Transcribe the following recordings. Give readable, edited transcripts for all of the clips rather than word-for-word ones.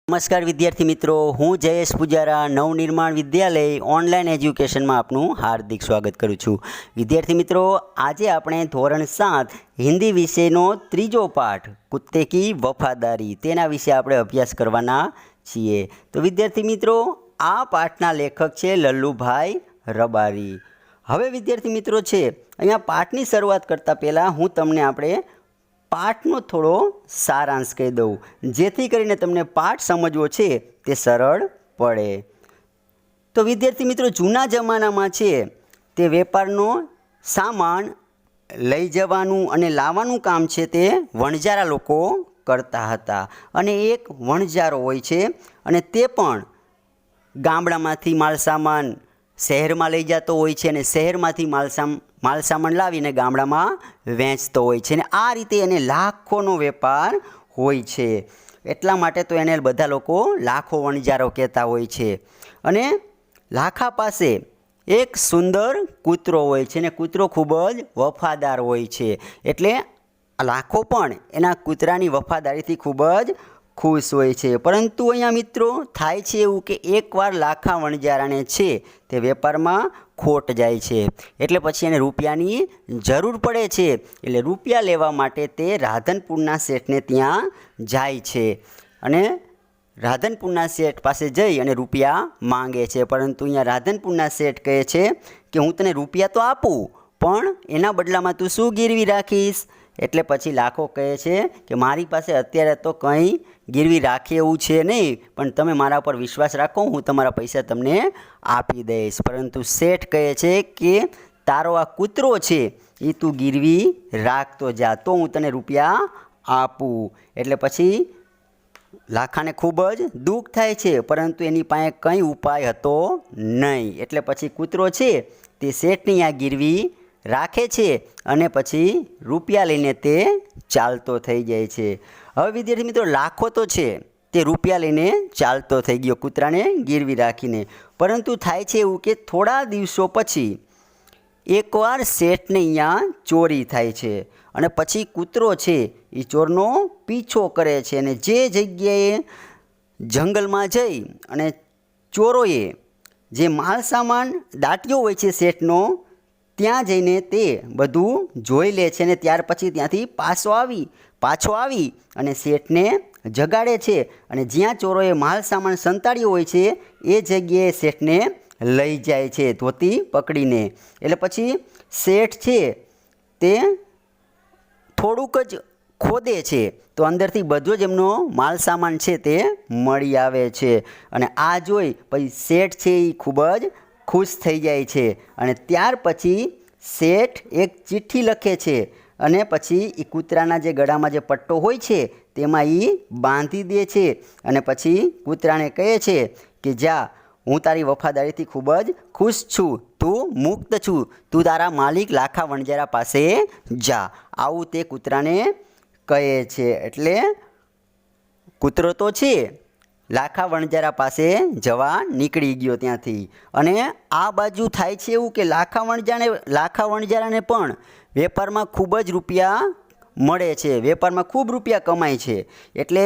નમસ્કાર વિદ્યાર્થી મિત્રો, હું જયેશ પૂજારા નવનિર્માણ વિદ્યાલય ઓનલાઈન એજ્યુકેશનમાં આપનું હાર્દિક સ્વાગત કરું છું। વિદ્યાર્થી મિત્રો, આજે આપણે ધોરણ 7 હિન્દી વિષયનો ત્રીજો પાઠ કુત્તે કી વફાદારી તેના વિશે આપણે અભ્યાસ કરવાના છીએ। તો વિદ્યાર્થી મિત્રો, આ પાઠના લેખક છે લલ્લુભાઈ રબારી। હવે વિદ્યાર્થી મિત્રો છે, અહીંયા પાઠની શરૂઆત કરતાં પહેલાં હું તમને આપણે પાઠનો થોડો સારાંશ કહી દઉં, જેથી કરીને તમને પાઠ સમજવો છે તે સરળ પડે। તો વિદ્યાર્થી મિત્રો, જૂના જમાનામાં છે તે વેપારનો સામાન લઈ જવાનું અને લાવવાનું કામ છે તે વણજારા લોકો કરતા હતા। અને એક વણજારો હોય છે અને તે પણ ગામડામાંથી માલસામાન શહેરમાં લઈ જતો હોય છે અને શહેરમાંથી માલસામાન લાવીને ગામડામાં વેચતો હોય છે અને આ રીતે એને લાખોનો વેપાર હોય છે। એટલા માટે તો એને બધા લોકો લાખો વણજારો કહેતા હોય છે। અને લાખા પાસે એક સુંદર કૂતરો હોય છે અને કૂતરો ખૂબ જ વફાદાર હોય છે, એટલે લાખો પણ એના કૂતરાની વફાદારીથી ખૂબ જ ખુશ હોય છે। પરંતુ અહીંયા મિત્રો થાય છે એવું કે એકવાર લાખા વણજારાને છે તે વેપારમાં ખોટ જાય છે, એટલે પછી એને રૂપિયાની જરૂર પડે છે। એટલે રૂપિયા લેવા માટે તે રાધનપુરના શેઠને ત્યાં જાય છે અને રાધનપુરના શેઠ પાસે જઈ અને રૂપિયા માંગે છે। પરંતુ અહીંયા રાધનપુરના શેઠ કહે છે કે હું તને રૂપિયા તો આપું, પણ એના બદલામાં તું શું ગીરવી રાખીશ? એટલે પછી લાખો કહે છે કે મારી પાસે અત્યારે તો કંઈ ગીરવી રાખે એવું છે નહીં, પણ તમે મારા પર વિશ્વાસ રાખો, હું તમારા પૈસા તમને આપી દઈશ। પરંતુ શેઠ કહે છે કે તારો આ કૂતરો છે એ તું ગીરવી રાખતો જા, તો હું તને રૂપિયા આપું। એટલે પછી લાખાને ખૂબ જ દુઃખ થાય છે, પરંતુ એની પાસે કંઈ ઉપાય હતો નહીં। એટલે પછી કૂતરો છે તે શેઠની આ ગીરવી રાખે છે અને પછી રૂપિયા લઈને તે ચાલતો થઈ જાય છે। હવે વિદ્યાર્થી મિત્રો, લાખો તો છે તે રૂપિયા લઈને ચાલતો થઈ ગયો કૂતરાને ગીરવી રાખીને, પરંતુ થાય છે એવું કે થોડા દિવસો પછી એકવાર શેઠને અહીંયા ચોરી થાય છે અને પછી કૂતરો છે એ ચોરનો પીછો કરે છે અને જે જગ્યાએ જંગલમાં જઈ અને ચોરોએ જે માલસામાન દાટ્યો હોય છે શેઠનો, ત્યાં જઈને તે બધું જોઈ લે છે અને ત્યાર પછી ત્યાંથી પાછો આવી અને શેઠને જગાડે છે અને જ્યાં ચોરોએ માલસામાન સંતાડ્યો હોય છે એ જગ્યાએ શેઠને લઈ જાય છે ધોતી પકડીને। એટલે પછી શેઠ છે તે થોડુંક જ ખોદે છે તો અંદરથી બધો જ એમનો માલસામાન છે તે મળી આવે છે અને આ જોઈ પછી શેઠ છે એ ખૂબ જ ખુશ થઈ જાય છે અને ત્યાર પછી શેઠ એક ચિઠ્ઠી લખે છે અને પછી એ કૂતરાના જે ગળામાં જે પટ્ટો હોય છે તેમાં એ બાંધી દે છે અને પછી કૂતરાને કહે છે કે જા, હું તારી વફાદારીથી ખૂબ જ ખુશ છું, તું મુક્ત છું, તું તારા માલિક લાખા વણજારા પાસે જા, આવું તે કૂતરાને કહે છે। એટલે કૂતરો તો છે લાખા વણજારા પાસે જવા નીકળી ગયો ત્યાંથી। અને આ બાજુ થાય છે એવું કે લાખા વણજારાને પણ વેપારમાં ખૂબ જ રૂપિયા મળે છે, વેપારમાં ખૂબ રૂપિયા કમાય છે। એટલે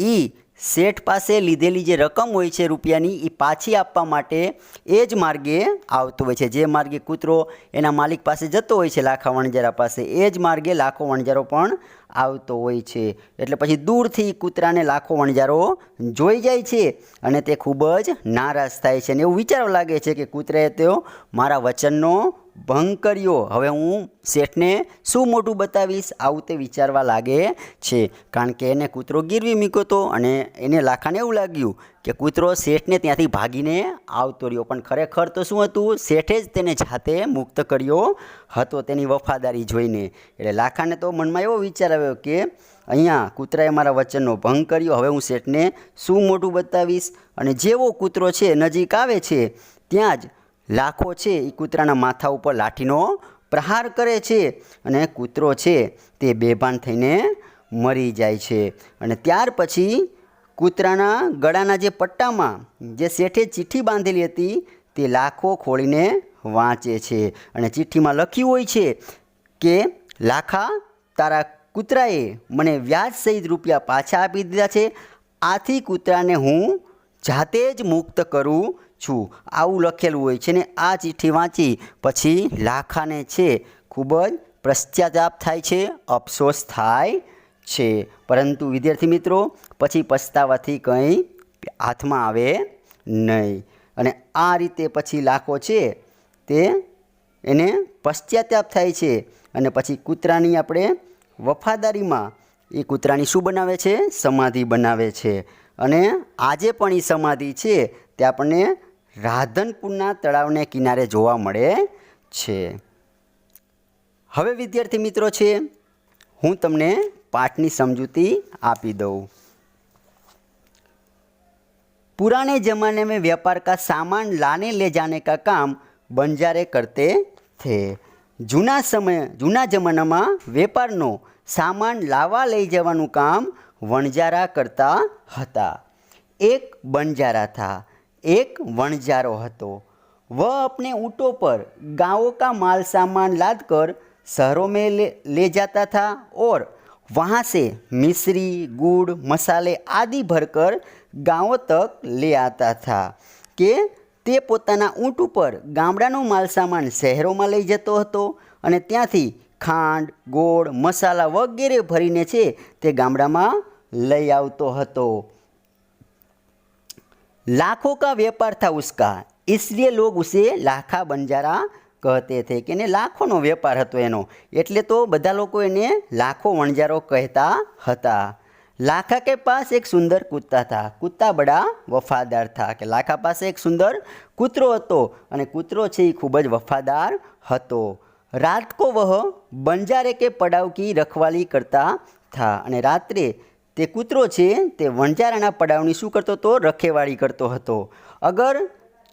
એ શેઠ પાસે લીધેલી જે રકમ હોય છે રૂપિયાની એ પાછી આપવા માટે એ જ માર્ગે આવતો હોય છે, જે માર્ગે કૂતરો એના માલિક પાસે જતો હોય છે લાખા વણજારા પાસે, એ જ માર્ગે લાખો વણજારો પણ આવતો હોય છે। એટલે પછી દૂરથી કૂતરાને લાખો વણજારો જોઈ જાય છે અને તે ખૂબ જ નારાજ થાય છે અને એવું વિચારવા લાગે છે કે કૂતરાએ તો મારા વચનનો ભંગ કર્યો, હવે હું શેઠને શું મોટું બતાવીશ, આવું તે વિચારવા લાગે છે। કારણ કે એને કૂતરો ગીરવી મૂક્યો હતો અને એને લાખાને એવું લાગ્યું કે કૂતરો શેઠને ત્યાંથી ભાગીને આવતો રહ્યો, પણ ખરેખર તો શું હતું, શેઠે જ તેને જાતે મુક્ત કર્યો હતો તેની વફાદારી જોઈને। એટલે લાખાને તો મનમાં એવો વિચાર આવ્યો કે અહીંયા કૂતરાએ મારા વચનનો ભંગ કર્યો, હવે હું શેઠને શું મોટું બતાવીશ। અને જેવો કૂતરો છે નજીક આવે છે ત્યાં જ લાખો છે એ કૂતરાના માથા ઉપર લાઠીનો પ્રહાર કરે છે અને કૂતરો છે તે બેભાન થઈને મરી જાય છે। અને ત્યાર પછી કૂતરાના ગળાના જે પટ્ટામાં જે શેઠે ચિઠ્ઠી બાંધેલી હતી તે લાખો ખોલીને વાંચે છે અને ચિઠ્ઠીમાં લખ્યું હોય છે કે લાખા, તારા કૂતરાએ મને વ્યાજ સહિત રૂપિયા પાછા આપી દીધા છે, आथी कूतराने हूँ जाते ज मुक्त करूँ छूँ। आवुं लखेલું હોય છે ને આ ચિઠ્ઠી વાંચી પછી લાખાને છે ખૂબ જ પશ્ચાતાપ થાય છે, અફસોસ થાય છે, પરંતુ વિદ્યાર્થી મિત્રો પછી પછતાવાથી કંઈ હાથમાં આવે નહીં અને આ રીતે પછી લાખો છે તે એને પશ્ચાતાપ થાય છે અને પછી કૂતરાની આપણે વફાદારીમાં એ કૂતરાની શું બનાવે છે? સમાધિ બનાવે છે અને આજે પણ એ સમાધિ છે તે આપણને રાધનપુરના તળાવને કિનારે જોવા મળે છે। હવે વિદ્યાર્થી મિત્રો છે હું તમને પાઠની સમજૂતી આપી દઉં। पुराने ज़माने में व्यापार का सामान लाने ले जाने का काम बंजारे करते थे। जूना जमानामां वेपारनो सामान लावा लई जवानुं काम वणजारा करता हता। एक बंजारा था, एक वणजारो हतो। वह अपने ऊँटों पर गांवों का माल सामान लादकर शहरों में ले जाता था और वहाँ से मिश्री, गुड़, मसाले आदि भरकर गाँवों तक ले आता था कि ते पोताना ऊँट पर गामडानो माल सामान शहरों में लई जतो हतो अने त्यांथी खांड, गोळ, मसाला वगैरे भरीने छे ते गामडामां लई आवतो हतो। लाखों का व्यापार था उसका, इसलिए लोग उसे लाखा बंजारा कहते थे कि लाखोनो व्यापार हतो एनो, एटले तो बधा लोग एने लाखो वणजारो कहता हता। लाखा के पास एक सुंदर कुत्ता था। कुत्ता बड़ा वफादार था कि लाखा पास एक सुंदर कूतरो हतो अने कूतरो छे ई खूब ज वफादार हतो। रात को वह बंजारे के पड़ाव की रखवाली करता था अने रात्रे ते कूतरो छे ते वणजाराना पड़ावनी शुं करतो तो रखेवाड़ी करतो हतो। अगर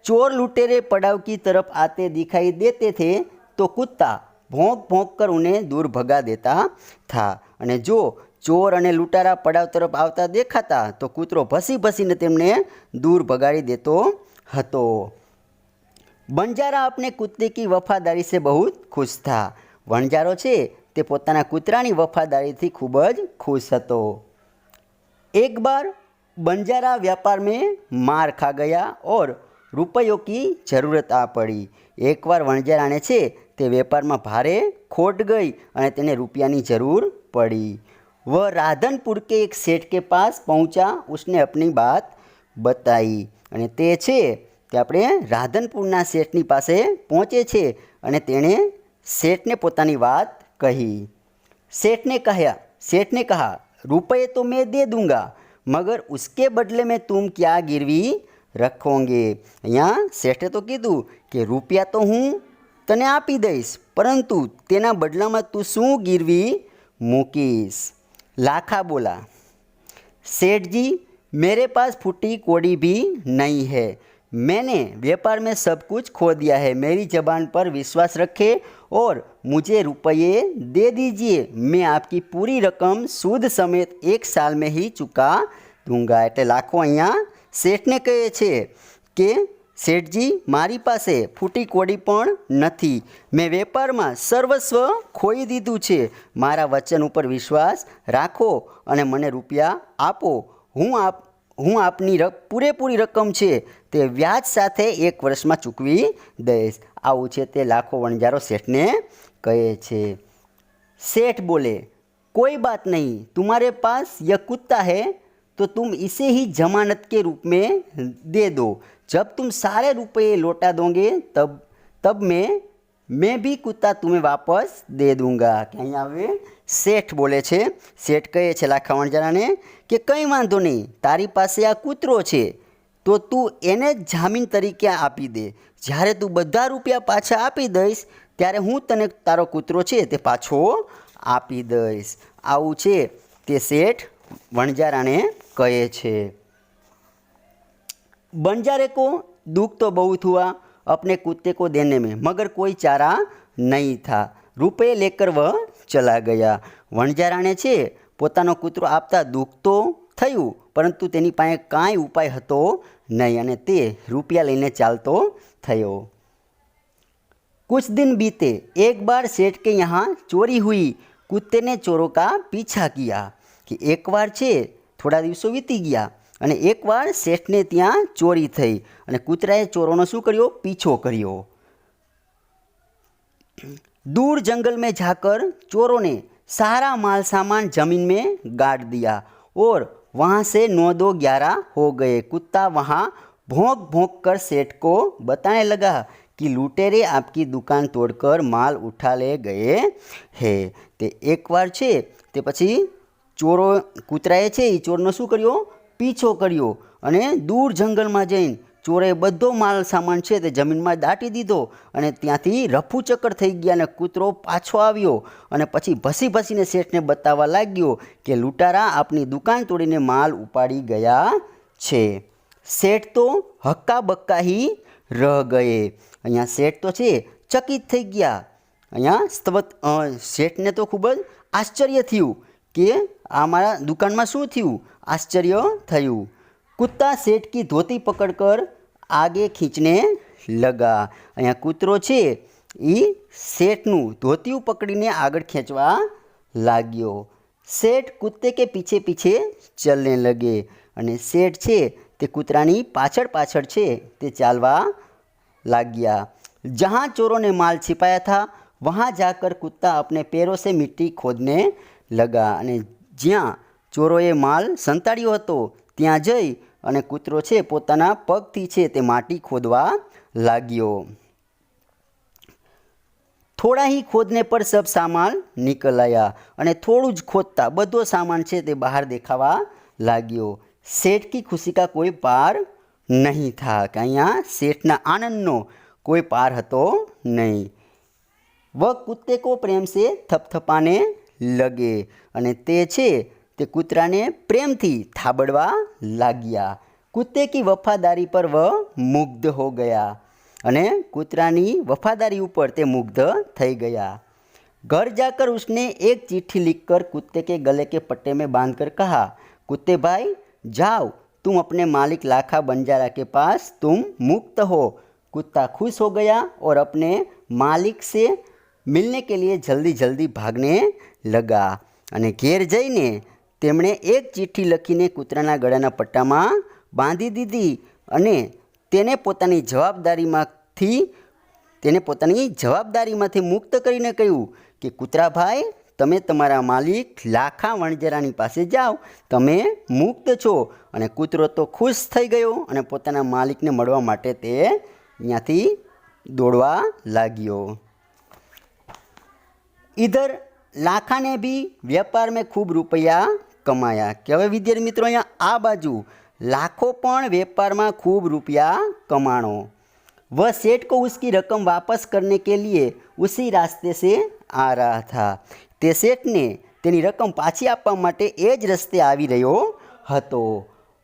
चोर लुटेरे पड़ाव की तरफ आते दिखाई देते थे तो कुत्ता भौंक भौंक कर उन्हें दूर भगा देता था अने जो चोर अने लूटारा पड़ाव तरफ आवता देखाता तो कूतरो भसी भसीने तेमने दूर भगाड़ी देतो हतो। बंजारा अपने कुत्ते की वफादारी से बहुत खुश था। वणजारो छे ते पोताना कूतरानी वफादारीथी खूब ज खुश हतो। एक बार बंजारा व्यापार में मार खा गया और रुपयों की जरूरत आ पड़ी। एक बार वणजाराने छे ते व्यापार में भारे खोट गई अने तेने रुपयानी जरूर पड़ी। वह राधनपुर के एक सेठ के पास पहुंचा। उसने अपनी बात बताई अने ते छे ते आपणे राधनपुरना सेठनी पासे पहुँचे छे अने तेणे सेठने पोतानी बात कही। सेठ ने कहा रुपये तो मैं दे दूंगा मगर उसके बदले में तुम क्या गिरवी रखोगे। अहींया सेठे तो कीधुं कि रुपया तो हूँ तने आपी दईश परंतु तेना बदलामां तू शुं गिरवी मूकीश। लाखा बोला, सेठ जी मेरे पास फूटी कोड़ी भी नहीं है। मैंने व्यापार में सब कुछ खो दिया है। मेरी जबान पर विश्वास रखें और मुझे रुपये दे दीजिए। मैं आपकी पूरी रकम सूद समेत 1 साल में ही चुका दूंगा। एटले लाखो अहींया सेठने कहे छे कि सेठजी मारी पासे फूटी कोड़ी पण नथी। मैं वेपार में सर्वस्व खोई दीधुं छे। मारा वचन उपर विश्वास राखो अने मने रुपया आपो। हूँ आपनी पूरेपूरी रकम छे ते व्याज साथे 1 वर्ष में चूकवी दईश। आवुं छे ते लाखो वणजारो सेठने कहे छे। सेठ बोले, कोई बात नहीं, तुम्हारे पास यह कुत्ता है तो तुम इसे ही जमानत के रूप में दे दो। जब तुम सारे रुपये लौटा दोगे तब मैं भी कुत्ता तुम्हें वापस दे दूंगा। कि अहींया हवे सेठ बोले छे। सेठ कहे छे लाखा वणजाराने कि कंई वांधो नहीं, तारी पासे आ कूतरो छे तो तू एने जामीन तरीके आपी दे। ज्यारे तू बधा रुपया पाछा आपी दईश त्यारे हूँ तने तारो कूतरो छे ते पाछो आपी दईश। आवुं छे ते सेठ वणजाराने कहे छे। बंजारे को दुख तो बहुत हुआ अपने कुत्ते को देने में, मगर कोई चारा नहीं था। रुपये लेकर वह चला गया। वणजाराने छे पोतानो कूतरो आपता दुख तो थयुं परंतु तेनी पासे कांई उपाय हतो नहीं अने ते रुपया लईने चालतो थयो। कुछ दिन बीते। एक बार सेठ के यहाँ चोरी हुई। कुत्ते ने चोरों का पीछा किया कि एक बार छे थोड़ा दिवसों बीती गया। અને એકવાર શેઠને ત્યાં ચોરી થઈ અને કૂતરાએ ચોરોનો શું કર્યો? પીછો કર્યો। दूर जंगल में जाकर चोरों ने सारा माल सामान जमीन में गाड़ दिया और वहाँ से 9-2-11 हो गए। कुत्ता वहाँ भौंक भौंक कर सेठ को बताने लगा कि लुटेरे आपकी दुकान तोड़कर माल उठा ले गए हैं। ते एक बार छे ते पछी चोरो कूतराए छे ई चोरनो शुं कर्यो? पीछो कर्यो अने दूर जंगल में जईने चोरे बधो माल सामान छे ते जमीन में दाटी दीधो अने त्यांथी रफू चक्कर थई गया अने कूतरो पाछो आव्यो अने पछी भसी भसीने सेठने बताववा लाग्यो कि लूटारा आपनी दुकान तोड़ीने माल उपाड़ी गया छे। सेठ तो हक्का बक्का ही रह गए। अहींया सेठ तो छे चकित थई गया। अहींया सेठने तो खूब ज आश्चर्य थयुं कि आ मारा दुकान में शुं थयुं? आश्चर्य थयुं। कुत्ता सेठ की धोती पकड़कर आगे खींचने लगा। अहींया कूतरो छे ई सेठनु धोतिયું पकड़ीने आगळ खेंचवा लाग्यो। सेठ कुत्ते के पीछे पीछे चलने लगे अने सेठ छे ते कूतरानी पाछळ पाछळ छे ते चालवा लाग्या। जहाँ चोरों ने माल छिपाया था वहाँ जाकर कुत्ता अपने पैरों से मिट्टी खोदने लगा अने ज्यां चोरोए माल संताड्यो हतो त्यां जई अने कूतरो छे पोताना पगथी छे ते माटी खोदवा लाग्यो। थोड़ा ही खोदने पर सब सामान निकल आया अने थोड़ू ज खोदता बधो सामान छे ते बहार देखावा लाग्यो। सेठ की खुशी का कोई पार नहीं था कि अहींया सेठना आनंदनो कोई पार हतो नहीं। वह कुत्ते को प्रेम से थपथपाने लगे अने ते छे ते कूतराने प्रेमथी थाबड़वा लाग्या। कुत्ते की वफादारी पर वह मुग्ध हो गया अने कूतरानी वफादारी ऊपर ते मुग्ध थई गया। घर जाकर उसने एक चिट्ठी लिखकर कुत्ते के गले के पट्टे में बांधकर कहा, कुत्ते भाई जाओ, तुम अपने मालिक लाखा बंजारा के पास तुम मुक्त हो। कुत्ता खुश हो गया और अपने मालिक से मिलने के लिए जल्दी जल्दी भागने लगा अने घेर जईने તેમણે એક ચિઠ્ઠી લખીને કૂતરાના ગળાના પટ્ટામાં બાંધી દીધી અને તેને પોતાની જવાબદારીમાંથી મુક્ત કરીને કહ્યું કે કૂતરા ભાઈ તમે તમારા માલિક લાખા વણજારાની પાસે જાઓ, તમે મુક્ત છો। અને કૂતરો તો ખુશ થઈ ગયો અને પોતાના માલિકને મળવા માટે તે ત્યાંથી દોડવા लाग्यो। इधर लाखा ने भी व्यापार में खूब रुपया कमाया। कि हवे विद्यार्थी मित्रों अहींया आ बाजू लाखों पण वेपार में खूब रुपया कमाणो। वह सेठ को उसकी रकम वापस करने के लिए उसी रास्ते से आ रहा था। ते सेठ ने तेनी रकम पाछी आपवा माटे ए ज रस्ते आवी रह्यो हतो।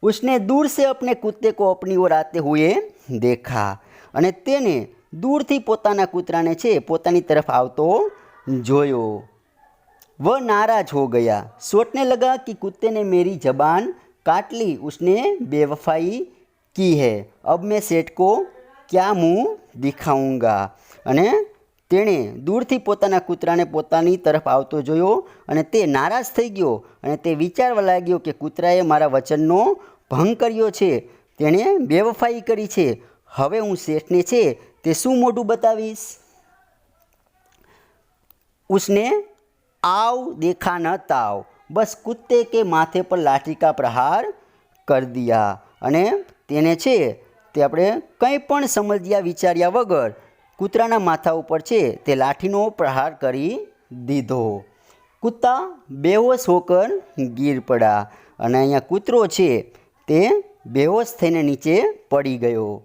उसने दूर से अपने कुत्ते को अपनी ओर आते हुए देखा अने तेने दूरथी पोताना कूतराने छे पोतानी तरफ आवतो जोयो। वह नाराज हो गया। सोचने लगा कि कुत्ते ने मेरी जबान काट ली, उसने बेवफाई की है, अब मैं सेठ को क्या मुँह दिखाऊंगा। अने तेणे दूरथी पोताना कूतराने पोतानी तरफ आवतो जोयो अने ते नाराज थई गयो अने ते विचारवा लाग्यो कि कूतराए मारा वचननो भंग कर्यो छे, तेणे बेवफाई करी छे। हवे हूँ सेठने छे ते शुं मोढुं बतावीश। उसने आव देखा न ताव, बस कुत्ते के माथे पर लाठी का प्रहार कर दिया अने तेने छे ते आपणे कंई पण समज्या विचार्या वगर कूतराना माथा उपर छे ते लाठीनो प्रहार करी दीधो। कुत्ता बेहोश होकर गिर पड़ा अने अहींया कूतरो छे ते बेहोश थईने नीचे पड़ी गयो।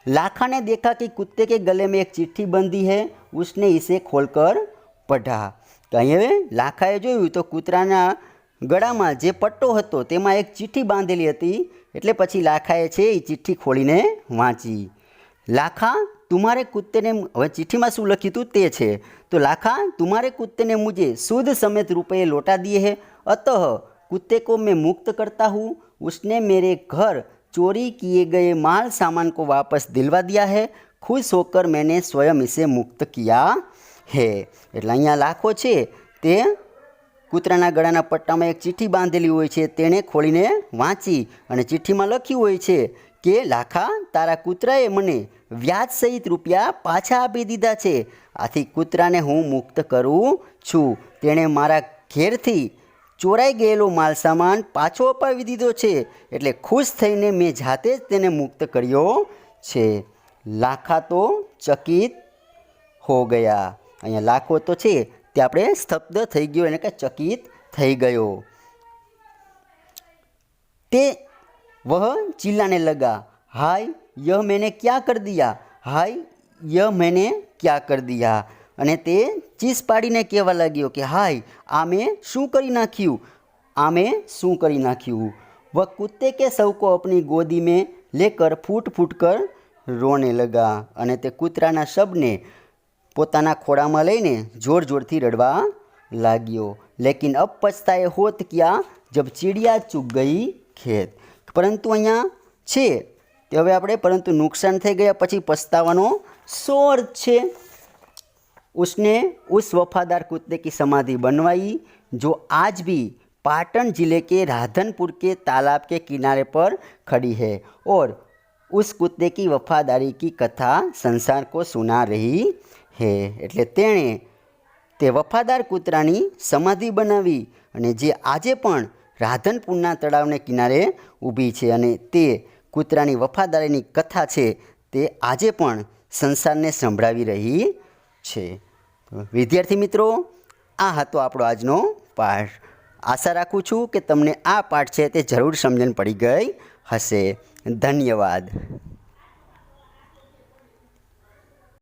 लाखा ने देखा कि कुत्ते के गले में एक चिट्ठी बंधी है। उसने इसे खोलकर पढ़ा। तो हवे लाखाए जोयुं तो कूतराना गळामां जे पट्टो हतो तेमां एक चिट्ठी बांधेली हती एटले पछी लाखाए छे ए चिट्ठी खोलीने वांची। लाखा तुम्हारे कुत्ते ने, हवे चिट्ठीमां शुं लख्युं हतुं ते छे, तो लाखा तुम्हारे कुत्ते ने मुझे सूद समेत रुपये लौटा दिए हैं, अतः कुत्ते को मैं मुक्त करता हूँ। उसने मेरे घर चोरी किए गए माल सामान को वापस दिलवा दिया है। खुश होकर मैंने स्वयं इसे मुक्त किया है। એટલે અહીંયા લાખો છે તે કૂતરાના ગળાના પટ્ટામાં એક ચિઠ્ઠી બાંધેલી હોય છે, તેણે ખોલીને વાંચી અને ચિઠ્ઠીમાં લખ્યું હોય છે કે લાખા, તારા કૂતરાએ મને વ્યાજ સહિત રૂપિયા પાછા આપી દીધા છે, આથી કૂતરાને હું મુક્ત કરું છું. તેણે મારા ઘેરથી ચોરાઈ ગયેલો માલસામાન પાછો અપાવી દીધો છે, એટલે ખુશ થઈને મેં જાતે જ તેને મુક્ત કર્યો છે. લાખા તો ચકિત હો ગયા. અહીંયા લાખો તો છે તે આપણે સ્તબ્ધ થઈ ગયો, એને કે ચકિત થઈ ગયો. તે વહ चिल्लाने लगा, हाय यह मैंने क्या कर दिया, हाय यह मैंने क्या कर दिया. અને તે ચીસ પાડીને કહેવા લાગ્યો કે હાય, આ મેં શું કરી નાખ્યું, આ મેં શું કરી નાખ્યું. वह कुत्ते के शव को अपनी गोदी में लेकर फूट फूट कर रोने लगा. અને તે કૂતરાના શબને પોતાના ખોળામાં લઈને જોર જોરથી રડવા લાગ્યો. લેકિન અબ પછતાએ હોત ક્યા જબ ચીડિયા ચૂક ગઈ ખેત. પરંતુ અહીંયા છે તે હવે આપણે પરંતુ નુકસાન થઈ ગયા પછી પछताવાનો शो अर्थ છે. उसने उस वफादार कुत्ते की समाधि बनवाई जो आज भी पाटन जिले के राधनपुर के तालाब के किनारे पर खड़ी है और उस कुत्ते की वफादारी की कथा संसार को सुना रही है. એટલે તેણે તે વફાદાર કૂતરાની સમાધિ બનાવી અને જે આજે પણ રાધનપુરના તળાવને કિનારે ઊભી છે અને તે કૂતરાની વફાદારીની કથા છે તે આજે પણ સંસારને સંભળાવી રહી છે. વિદ્યાર્થી મિત્રો, આ હતો આપણો આજનો પાઠ. આશા રાખું છું કે તમને આ પાઠ છે તે જરૂર સમજણ પડી ગઈ હશે. ધન્યવાદ.